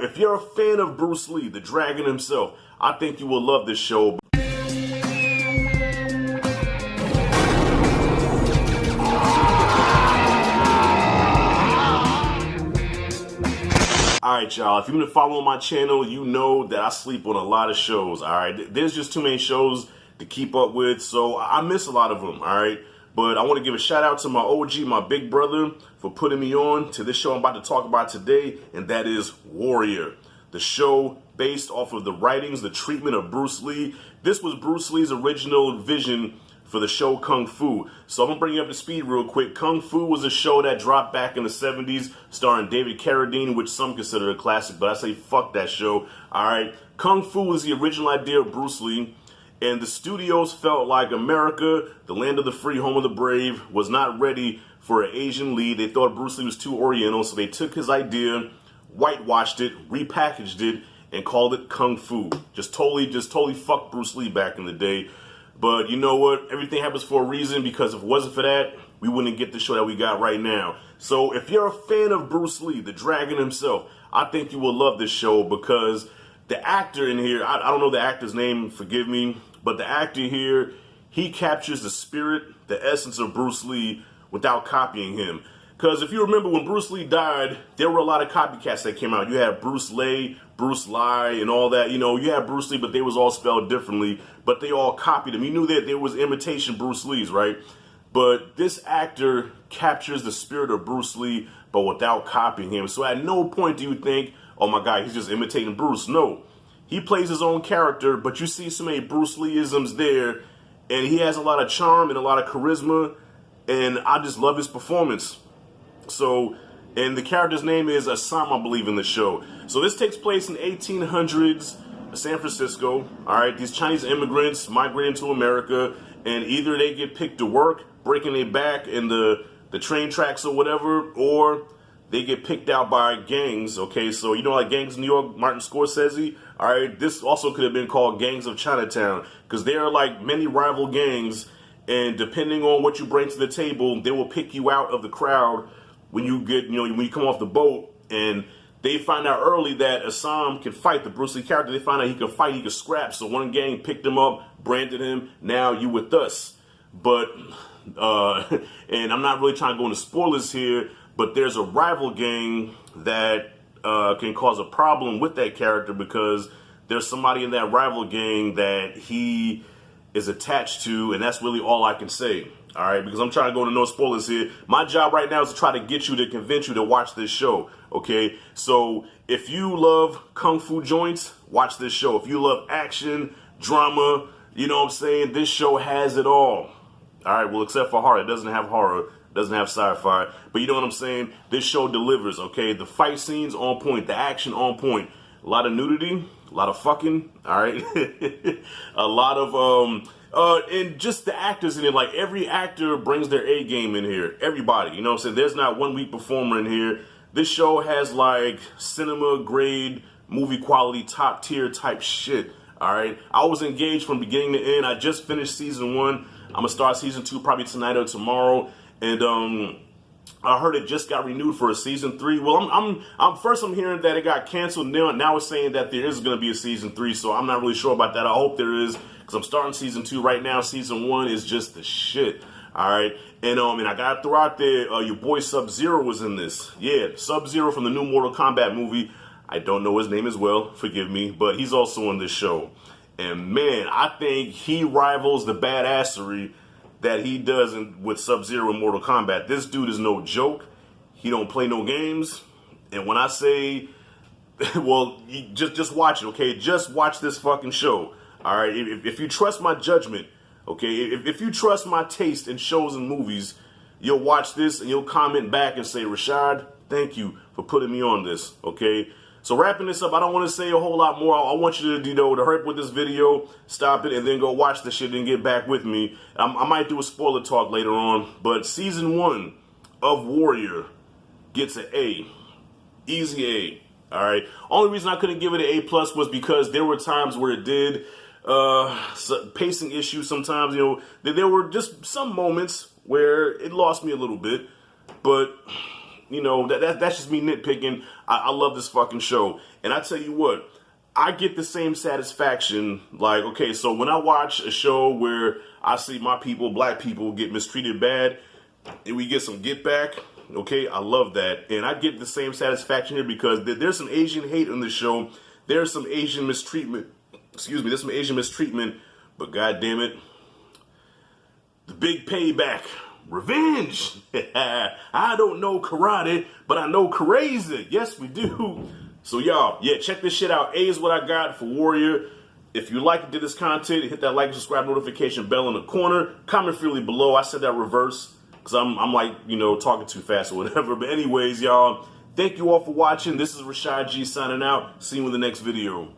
if you're a fan of Bruce Lee, the Dragon himself, I think you will love this show. Alright, y'all, if you've been following my channel, you know that I sleep on a lot of shows, alright? There's just too many shows to keep up with, so I miss a lot of them, alright? But I want to give a shout out to my OG, my big brother, for putting me on to this show I'm about to talk about today, and that is Warrior. The show based off of the writings, the treatment of Bruce Lee. This was Bruce Lee's original vision for the show Kung Fu. So I'm going to bring you up to speed real quick. Kung Fu was a show that dropped back in the 70s starring David Carradine, which some consider a classic, but I say fuck that show. Alright, Kung Fu was the original idea of Bruce Lee, and the studios felt like America, the land of the free, home of the brave, was not ready for an Asian lead. They thought Bruce Lee was too oriental, so they took his idea, whitewashed it, repackaged it, and called it Kung Fu. Just totally fucked Bruce Lee back in the day. But you know what? Everything happens for a reason, because if it wasn't for that, we wouldn't get the show that we got right now. So if you're a fan of Bruce Lee, the Dragon himself, I think you will love this show, because the actor in here, I don't know the actor's name, forgive me, but the actor here, he captures the spirit, the essence of Bruce Lee without copying him. Because if you remember, when Bruce Lee died, there were a lot of copycats that came out. You had Bruce Lee, Bruce Lee, and all that. You know, you had Bruce Lee, but they was all spelled differently. But they all copied him. You knew that there was imitation Bruce Lee's, right? But this actor captures the spirit of Bruce Lee, but without copying him. So at no point do you think, oh my God, he's just imitating Bruce. No. He plays his own character, but you see so many Bruce Lee-isms there, and he has a lot of charm and a lot of charisma, and I just love his performance. So, and the character's name is Assam, I believe, in the show. So this takes place in 1800s, San Francisco. All right, these Chinese immigrants migrating to America, and either they get picked to work, breaking their back in the train tracks or whatever, or they get picked out by gangs. Okay, so you know, like Gangs of New York, Martin Scorsese. All right, this also could have been called Gangs of Chinatown, because there are like many rival gangs, and depending on what you bring to the table, they will pick you out of the crowd when you get, you know, when you come off the boat. And they find out early that Assam can fight, the Bruce Lee character. They find out he can fight, he can scrap. So one gang picked him up, branded him. Now you with us. But and I'm not really trying to go into spoilers here, but there's a rival gang that can cause a problem with that character, because there's somebody in that rival gang that he is attached to, and that's really all I can say. All right, because I'm trying to go into no spoilers here. My job right now is to try to get you, to convince you to watch this show, okay? So if you love Kung Fu joints, watch this show. If you love action, drama, you know what I'm saying, this show has it all. All right, well, except for horror. It doesn't have horror, doesn't have sci-fi, but you know what I'm saying? This show delivers, okay? The fight scenes on point, the action on point. A lot of nudity, a lot of fucking, all right? A lot of, and just the actors in it, like every actor brings their A game in here. Everybody, you know what I'm saying? There's not one weak performer in here. This show has like cinema grade, movie quality, top tier type shit. All right. I was engaged from beginning to end. I just finished season 1. I'm gonna start season 2 probably tonight or tomorrow. And I heard it just got renewed for a season 3. Well, I'm hearing that it got canceled. Now it's saying that there is going to be a season 3, so I'm not really sure about that. I hope there is, because I'm starting season 2 right now. Season 1 is just the shit. All right, and I got to throw out there, your boy Sub-Zero was in this. Yeah, Sub-Zero from the new Mortal Kombat movie. I don't know his name as well, forgive me, but he's also on this show. And man, I think he rivals the badassery that he does with Sub-Zero in Mortal Kombat. This dude is no joke. He don't play no games. And when I say, well, just watch it, okay? Just watch this fucking show, all right? If you trust my judgment, okay? If you trust my taste in shows and movies, you'll watch this and you'll comment back and say, Rashad, thank you for putting me on this, okay? So wrapping this up, I don't want to say a whole lot more. I want you to, to hurry up with this video, stop it, and then go watch the shit and get back with me. I might do a spoiler talk later on, but season 1 of Warrior gets an A. Easy A. All right. Only reason I couldn't give it an A+ was because there were times where it did pacing issues. Sometimes, there were just some moments where it lost me a little bit, but you know, that's just me nitpicking. I love this fucking show. And I tell you what, I get the same satisfaction. Like, okay, so when I watch a show where I see my people, black people, get mistreated bad, and we get some get back, okay, I love that. And I get the same satisfaction here because there's some Asian hate on this show. There's some Asian mistreatment. Excuse me, there's some Asian mistreatment. But God damn it, the big payback. Revenge. I don't know karate, but I know crazy. Yes, we do. So y'all, yeah, check this shit out. A is what I got for Warrior. If you like this content, hit that like, subscribe, notification bell in the corner. Comment freely below. I said that reverse because I'm like, you know, talking too fast or whatever. But anyways, y'all, thank you all for watching. This is Rashad G signing out. See you in the next video.